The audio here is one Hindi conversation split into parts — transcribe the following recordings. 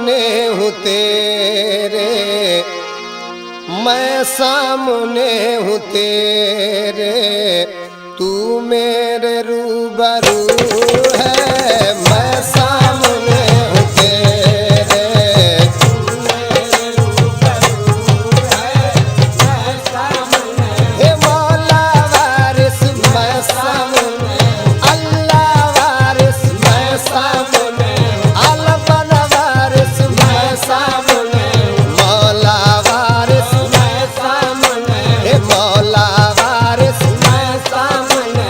सामने हूँ तेरे, मैं सामने हूँ तेरे, तू मेरे रूबरू है। मैं सामने हूँ तेरे, तू मेरे रूबरू है। मैं सामने, हे मौला वारिस मैं सामने, अल्लाह वारिस मैं सामने, आलम वारिस मैं सामने, मौला वारिस मैं सामने, हे मौला वारिस मैं सामने,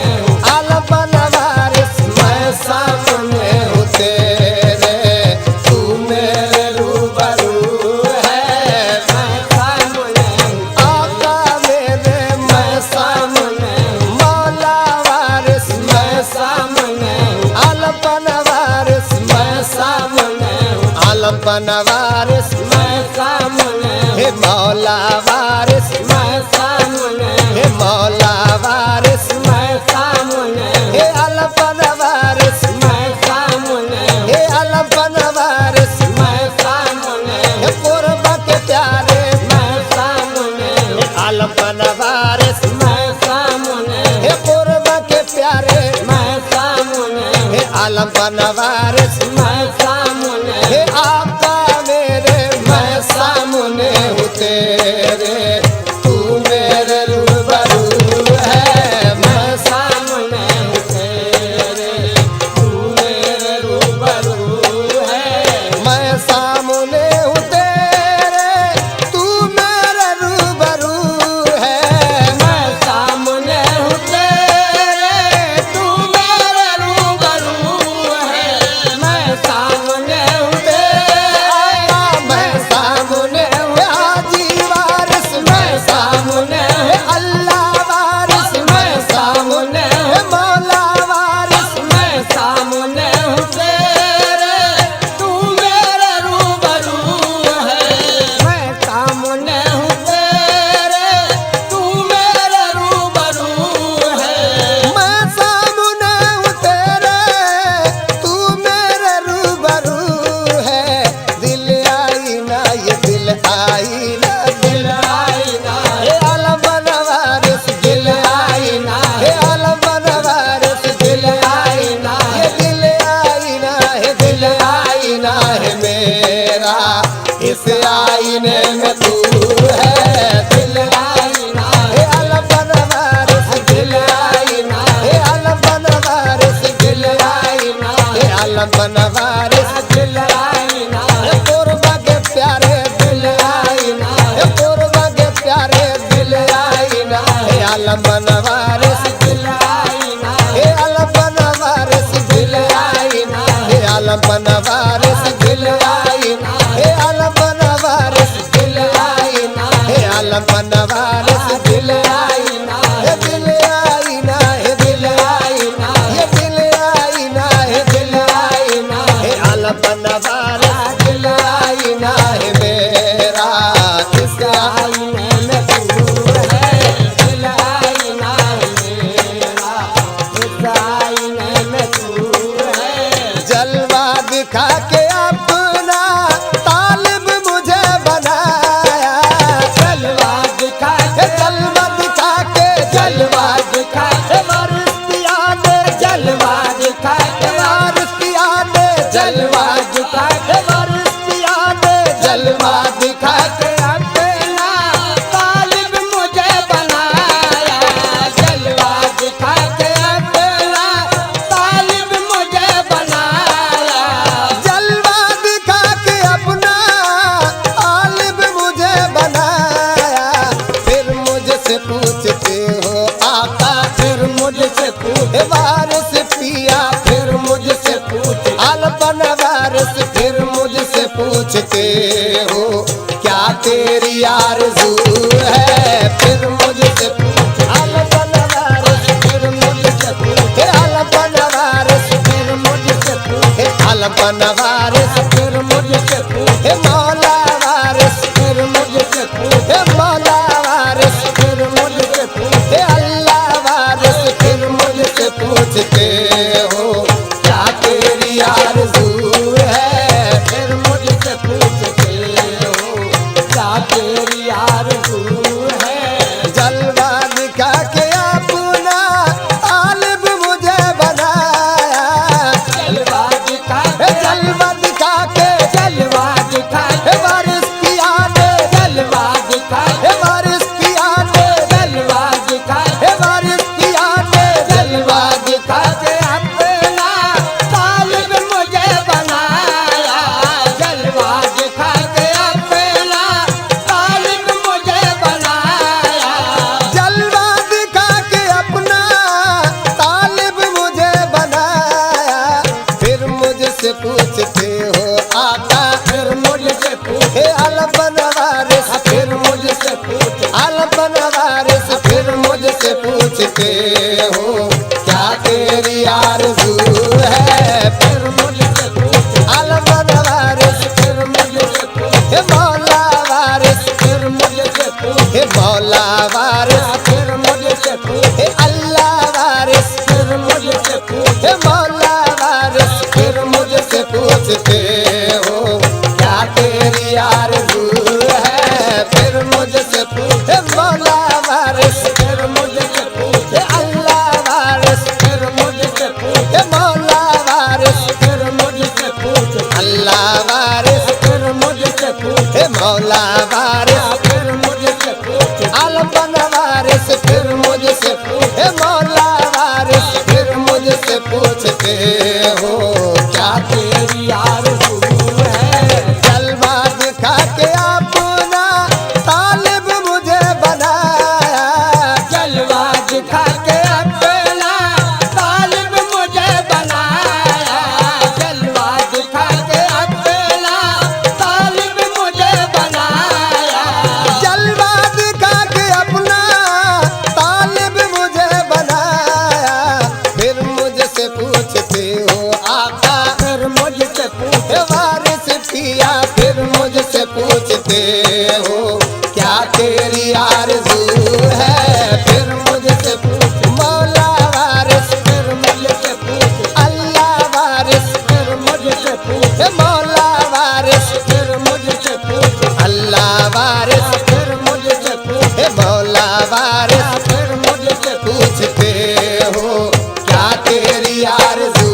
आलम वारिस मैं सामने हूँ तेरे, तू मेरे रूबरू है। मैं सामने, आका मेरे मैं सामने, मौला वारिस मैं सामने, आलम वारिस मैं सामने, आलम वारिस मैं सामने, हे मौला वारिस मैं सामने, हे मौला वारिस मैं सामने, हे आलम वारिस मैं सामने, हे आलम वारिस मैं सामने, हे कुर्बा के प्यारे मैं सामने, हे आलम वारिस मैं सामने, हे कुर्बा के प्यारे मैं सामने, हे आलम वारिस मैं सामने, हे आका मेरे मैं सामने हूँ तेरे, तू मेरे रूबरू है। मैं सामने हूँ तेरे, तू मेरे रूबरू है। मैं सामने हूँ तेरे, तू मेरे रूबरू है। मैं सामने हूँ तेरे, तू मेरे रूबरू है। मैं सामने हूँ तेरे, मैं सामने हूँ हाजी वारिस मैं सामने हूँ, अल्लाह वारिस मैं सामने हूँ, मौला वारिस मैं सामने हूँ तेरे, तू मेरे रूबरू है। मैं सामने हूँ तेरे, तू मेरे रूबरू है। मैं सामने हूँ तेरे, तू मेरे रूबरू है। दिल आईना ये दिल आईना, दिल आईना, हे आलम वारिस दिल आईना, हे आलम वारिस दिल आईना, ये दिल आईना, हे दिल आईना है मेरा, इस आईने में तू है। दिल आईना, हे आलम वारिस दिल आईना, हे आलम वारिस दिल आईना, हे आलम वारिस दिल आईना, हे कुर्बा के प्यारे दिल आईना, हे कुर्बा के प्यारे दिल आईना, हे आलम वारिस दिल आईना, हे आलम वारिस दिल आईना, हे आलम वारिस दिल आईना, हे आलम वारिस दिल आईना, हे आलम वारिस दिल आईना, हे दिल आईना, हे दिल आईना, ये दिल आईना, हे दिल आईना, हे आलम वारिस दिल आईना है मेरा, इस आईने में तू है। दिल आईना है मेरा, इस आईने में तू है। जलवा दिखा के अपना तालिब मुझे बनाया, जलवा दिखा के, जलवा दिखा के, जलवा दिखा के वारिस पिया ने, जलवा दिखा के वारिस पिया ने, जलवा दिखा के वारिस पिया ने, जलवा दिखा के अपना तालिब मुझे बनाया, जलवा दिखा के अपना तालिब मुझे बनाया, जलवा दिखा के अपना तालिब मुझे बनाया। फिर मुझसे पूछते हो आका, फिर मुझसे पूछे वारिस पिया, फिर मुझसे पूछ आलम वारिस, फिर मुझसे पूछते हो क्या तेरी आरज़ू है। फिर मुझसे पूछ आलम वारिस, फिर मुझसे पूछे आलम वारिस, फिर मुझसे पूछे आलम वारिस, फिर मुझसे पूछे मौला वारिस, फिर मुझसे पूछे मौला वारिस, फिर मुझसे पूछे अल्लाह वारिस, फिर मुझसे पूछते हो क्या तेरी आरज़ू है। फिर मुझसे हे मौला वारिस फिर मुझसे पूछ, हे अल्लाह वारिस फिर मुझसे पूछ, हे मौला वारिस फिर मुझसे पूछते हो क्या तेरी आरज़ू है फिर मुझसे पूछ हे मौला वारिस फिर मुझसे पूछ, हे अल्लाह वारिस फिर मुझसे पूछ, हे मौला वारिस फिर मुझसे पूछ, अल्लाह वारिस फिर मुझसे पूछ, हे मौला वारिस फिर मुझसे पूछ, आलम वारिस फिर मुझसे पूछ हे मौला वारिस फिर मुझसे पूछते हो क्या तेरी आरज़ू है। जलवा दिखा के अपना तालिब मुझे बनाया जलवा दिखा के अपना तालिब मुझे बनाया, जलवा दिखा के अपना तालिब मुझे बनाया, जलवा दिखा के अपना तालिब मुझे बनाया फिर मुझसे पूछते हो आका फिर मुझसे पूछ, हे वारिस पिया फिर मुझसे पूछते हो क्या तेरी आरज़ू है फिर मुझसे पूछ मौला वारिस फिर मुझसे पूछ, अल्लाह वारिस फिर मुझसे पूछ, हे मौला वारिस फिर मुझसे पूछ, अल्लाह वारिस फिर मुझसे पूछ, हे मौला वारिस फिर मुझसे पूछते हो क्या तेरी आरज़ू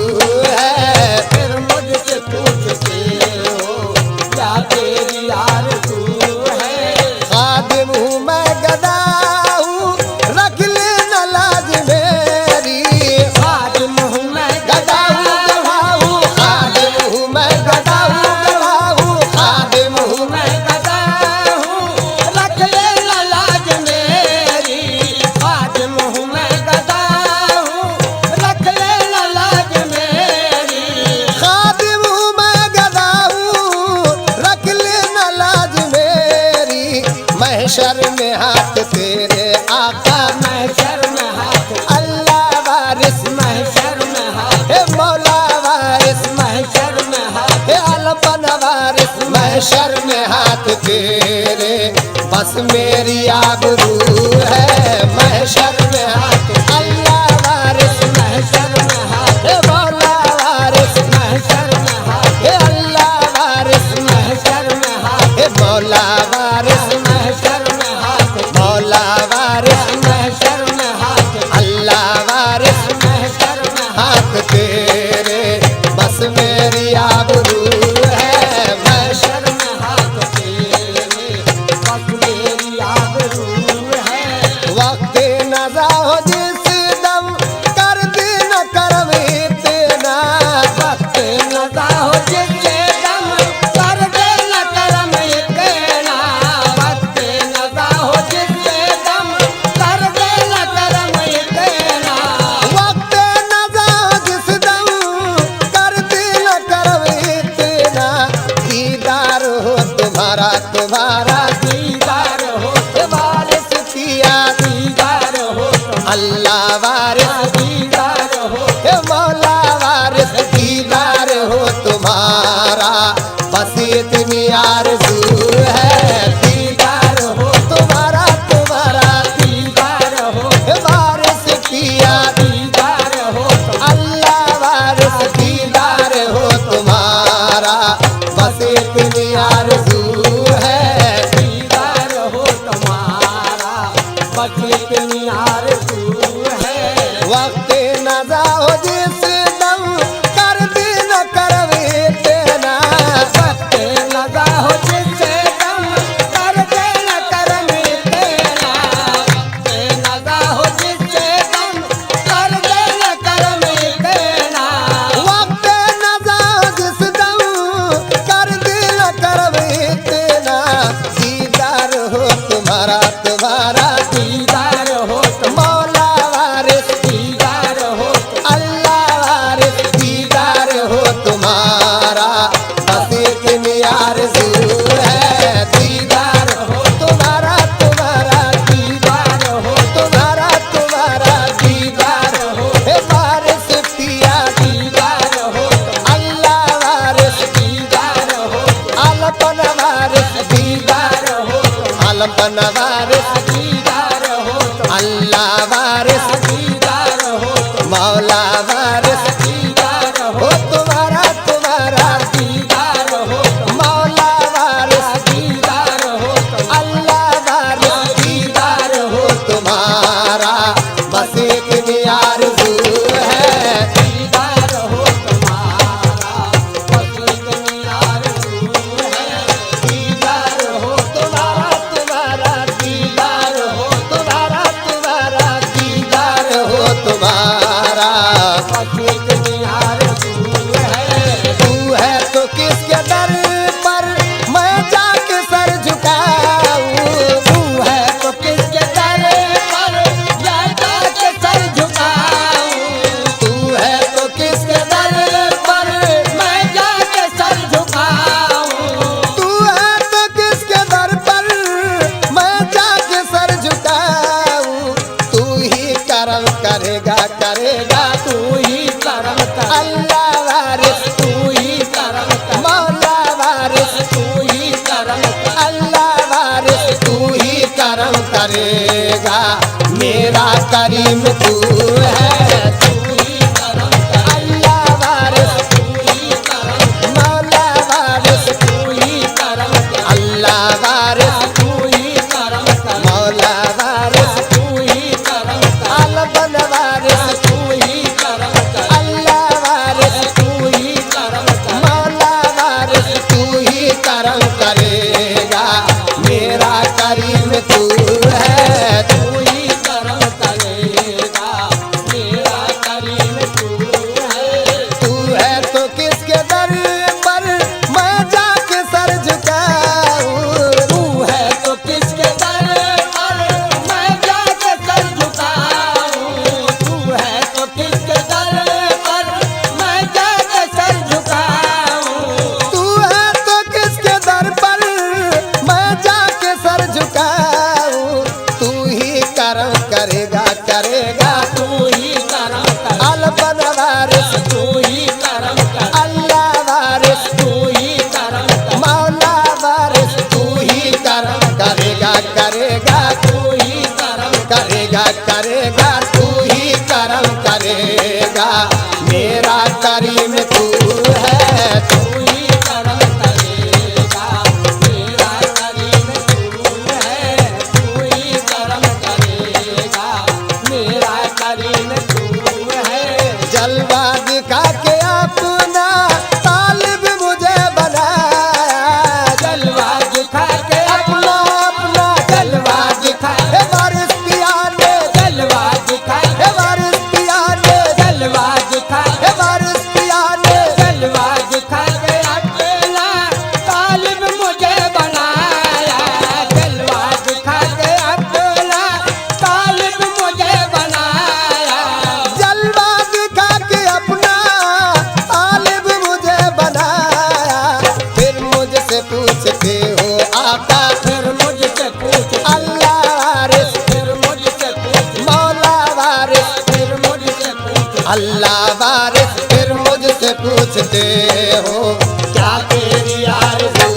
है फिर मुझसे पूछते हो क्या तेरी आरज़ू है। खादिम हूँ मैं गदा हूँ रख ले न लाज मेरी खादिम हूँ मैं गदा हूँ गधा हूँ खादिम हूँ मैं गदा हूँ गधा हूँ खादिम हूँ मैं गदा हूँ, रख ले न लाज मेरी। खादिम हूँ मैं गदा हूँ, रख ले न लाज मेरी। खादिम हूँ मैं गदा हूँ रख ले न लाज मेरी महशर में हाथ तेरे आका महशर में हाथ, अल्लाह वारिस महशर में हाथ, हे मौला वारिस महशर में हाथ, हे अलपन वारिस महशर में हाथ तेरे बस मेरी आबरू है महशर में हाथ अल्लाह वारिस महशर में हाथ, हे मौला वारिस महशर में हाथ, हे अल्लाह वारिस महशर में हाथ, हे मौला वारिस महशर में हाथ, मौला वारिस महशर में हाथ, अल्लाह वारिस महशर में हाथ तेरे बस मेरी आबरू है महशर में हाथ तेरे, बस मेरी आबरू है। वक्त नजा हो जिस दम कर दिन करम इतना वक्त लगा हो जिससे दम कर दे न करम इतना, वक्त लगा हो जिससे दम कर दे न करम इतना। वक्त नजा हो जिस दम कर दिन करम इतना दीदार हो तुम्हारा तुम्हारा दीदार हो वारिस पिया दीदार हो अल्लाह वारिस दीदार हो हे मौला वारिस दीदार हो तुम्हारा बस इतनी आरज़ू है दीदार हो तुम्हारा तुम्हारा दीदार हो हे वारिस पिया दीदार हो अल्लाह वारिस दीदार हो तुम्हारा बस इतनी आरज़ू है दीदार हो तुम्हारा, बस इतनी आरज़ू है। वक्त नजा हो जिस दम कर दिन करवे तेना वक्त लगा हो जिस आलम बन वारिस दीदार हो तो अल्लाह वारिस दीदार हो तो मौला वारिस दीदार हो हो तुम्हारा तुम्हारा दीदार हो तो मौला वारिस दीदार हो तो अल्लाह वारिस दीदार हो तुम्हारा बस इतनी आरज़ू है दीदार हो तुम्हारा बस इतनी आरज़ू है दीदार हो तुम्हारा तुम्हारा दीदार हो तुम्हारा तुम्हारा दीदार हो तुम्हारा बस इतनी आरज़ू है तू है तो किसके दर पर मैं जाके सर झुकाऊं तू है तो किसके दर पर जाता के सर झुकाऊं तू है तो किसके दर पर मैं जाके सर झुकाऊं तू है तो किसके दर पर मैं जाके सर झुकाऊं तू ही करम करेगा करेगा तू ही करम कर अल्लाह वारिस तू ही करम कर मौला वारिस तू ही करम कर अल्लाह वारिस तू ही करम करेगा मेरा करीम तू है तू ही करम कर अल्लाह वारिस तू ही करम कर मौला वारिस तू ही करम कर अल्लाह वारिस तू ही करम कर मौला वारिस तू ही करम कर आलम वारिस तू ही करम कर अल्लाह वारिस तू ही करम कर मौला वारिस तू ही करम करेगा मेरा करीम तू है तू ही करम करेगा मेरा करीम तू है तू है तो किसके दर पर मैं जाके सर झुकाऊं तू है तो किसके दर पर मैं जाके सर झुकाऊं तू है तो किसके दर पर मैं जाके सर झुकाऊं तू है तो किसके दर पर मैं जाके सर झुकाऊं तू ही करम करेगा करेगा तू ही करम कर आलम वारिस तू ही करम कर अल्लाह वारिस तू ही करम कर मौला वारिस तू ही करम करेगा करेगा तू ही करम करेगा करेगा तू ही करम करेगा मेरा करीम तू है तू ही करम करेगा मेरा करीम तू है तू ही करम करेगा मेरा करीम तू है जलवा दिखा के अपना तालिब मुझे बनाया जलवा दिखा के अपना अपना जलवा दिखा हे वारिस पिया ने जलवा दिखा हे वारिस पिया ने जलवा दिखा हे वारिस पिया ने जलवा दिखा के अपना तालिब मुझे बनाया जलवा दिखा के अपना तालिब मुझे बनाया जलवा दिखा के अपना तालिब मुझे बनाया फिर मुझसे पूछते हो आका फिर मुझसे पूछ अल्लाह वारिस फिर मुझसे पूछ मौला वारिस फिर मुझसे पूछ अल्लाह वारिस फिर मुझसे पूछते हो क्या तेरी आरज़ू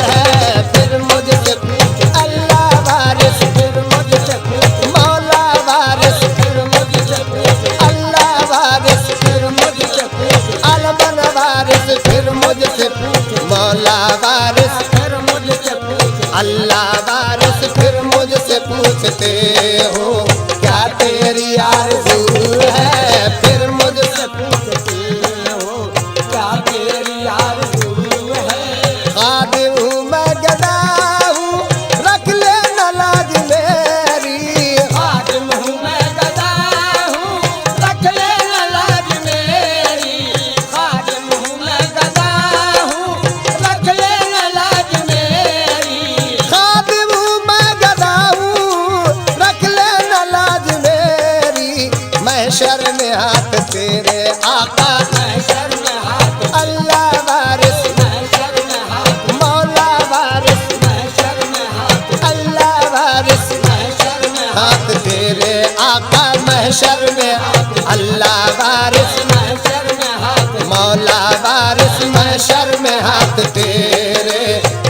है फिर मुझसे पूछ अल्लाह वारिस फिर मुझसे पूछ मौला वारिस फिर मुझसे पूछ अल्लाह वारिस फिर मुझसे पूछ आलम वारिस फिर मुझसे पूछ मौला वारिस फिर मुझसे पूछ अल्लाह वारिस फिर मुझसे पूछते हो क्या तेरी आरज़ू है फिर मुझसे पूछते हो क्या तेरी आरज़ू है खादिम हूँ मैं गदा हूँ रख ले न लाज मेरी खादिम हूँ मैं गदा हूँ रख ले न लाज मेरी खादिम हूँ मैं गदा हूँ रख ले न लाज मेरी खादिम हूँ मैं गदा हूँ रख ले न लाज मेरी महशर में हाथ तेरे आका महशर में हाथ अल्लाह वारिस महशर में हाथ मौला वारिस महशर में हाथ अल्लाह वारिस महशर में हाथ तेरे आका महशर में अल्लाह वारिस महशर में हाथ मौला वारिस महशर में हाथ तेरे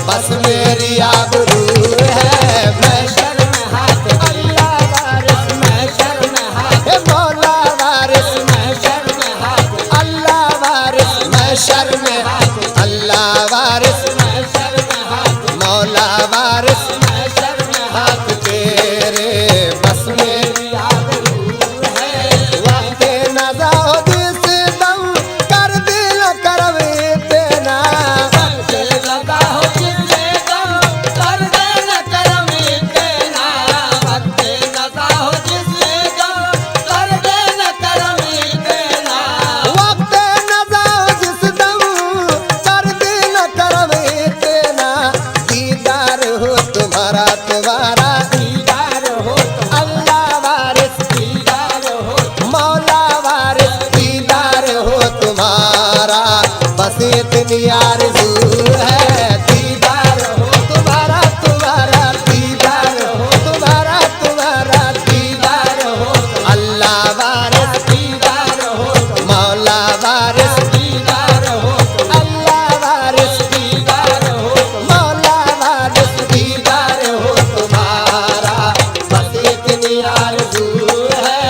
बस मेरी आबरू है वारिस महशर में हाथ तेरे बस में याद रूह है। वक्त नज़ा हो जिस दम कर दिल करम इतना वक्त लगा हो जिससे दम कर देना करम इतना। वक्त लगा हो जिससे दम कर देना करम इतना। वक्त नज़ा हो जिस दम कर दिल करम इतना दीदार हो तुम्हारा तुम्हारा दीदार हो तो अल्लाह वारिस दीदार हो तो मौला वारिस दीदार हो तुम्हारा बस इतनी आरज़ू है दीदार हो तुम्हारा तुम्हारा दीदार हो तुम्हारा तुम्हारा दीदार हो अल्लाह वारिस दीदार हो तो मौला वारिस दीदार हो तो अल्लाह वारिस दीदार हो तो मौला वारिस दीदार हो तुम्हारा बस इतनी आरज़ू है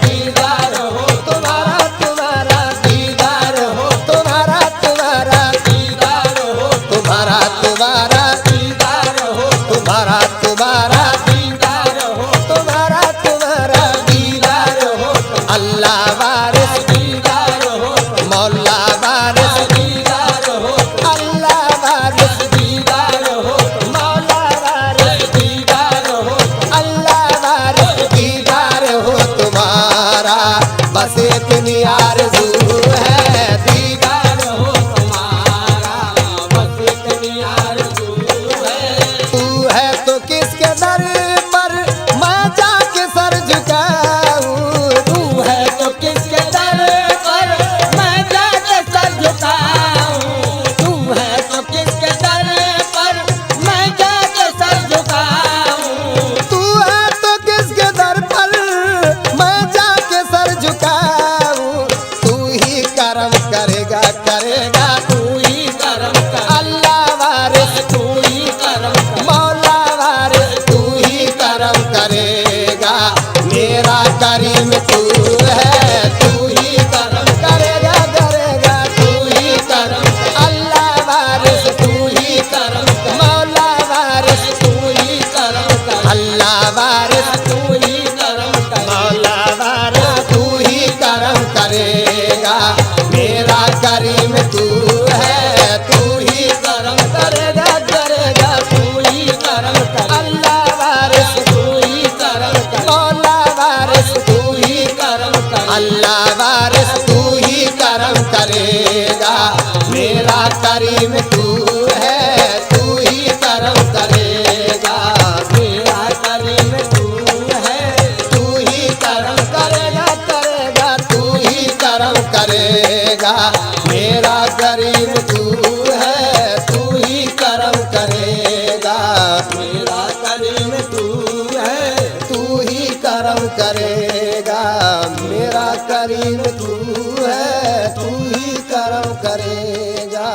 दीदार हो तुम्हारा तुम्हारा दीदार हो तुम्हारा तुम्हारा दीदार हो तुम्हारा तुम्हारा दीदार हो तुम्हारा तुम्हारा दीदार हो तुम्हारा तुम्हारा दीदार हो अल्लाह वारिस दीदार हो मौला वारिस दीदार हो अल्लाह वारिस दीदार हो मौला वारिस दीदार हो अल्लाह वारिस दीदार हो तुम्हारा बस इतनी आरज़ू है दीदार हो तुम्हारा बस इतनी आरज़ू है। तू है तो किसके दर पर मैं जाके सर झुकाऊं तू है तो किसके दर पर मैं जाके सर झुकाऊं। तू है तो किसके दर पर मैं जाके सर झुकाऊं। तू है तो किसके दर पर मैं जाके सर झुकाऊं तू ही करम करेगा करेगा तू ही करम कर अल्लाह वारिस तू ही करम कर मौला वारिस तू ही करम करेगा मेरा करीम तू है तू ही करम करेगा करेगा तू ही करम अल्लाह वारिस तू ही करम कर मौला वारिस तू ही करम कर अल्लाह वारिस तू ही करम कर मौला वारिस तू ही करम करेगा मेरा करीम तू है तू ही करम करेगा करेगा तू ही करम कर अल्लाह वारिस तू ही करम कर मौला वारिस तू ही करम कर अल्लाह वारिस तू ही करम करेगा मेरा करीम तू है तू ही करम करेगा मेरा करीम तू है तू ही करम करेगा करेगा तू ही करम करेगा मेरा करीम तू है तू ही करम करेगा मेरा करीम तू है तू ही करम करेगा मेरा करीम तू है तू ही करम करेगा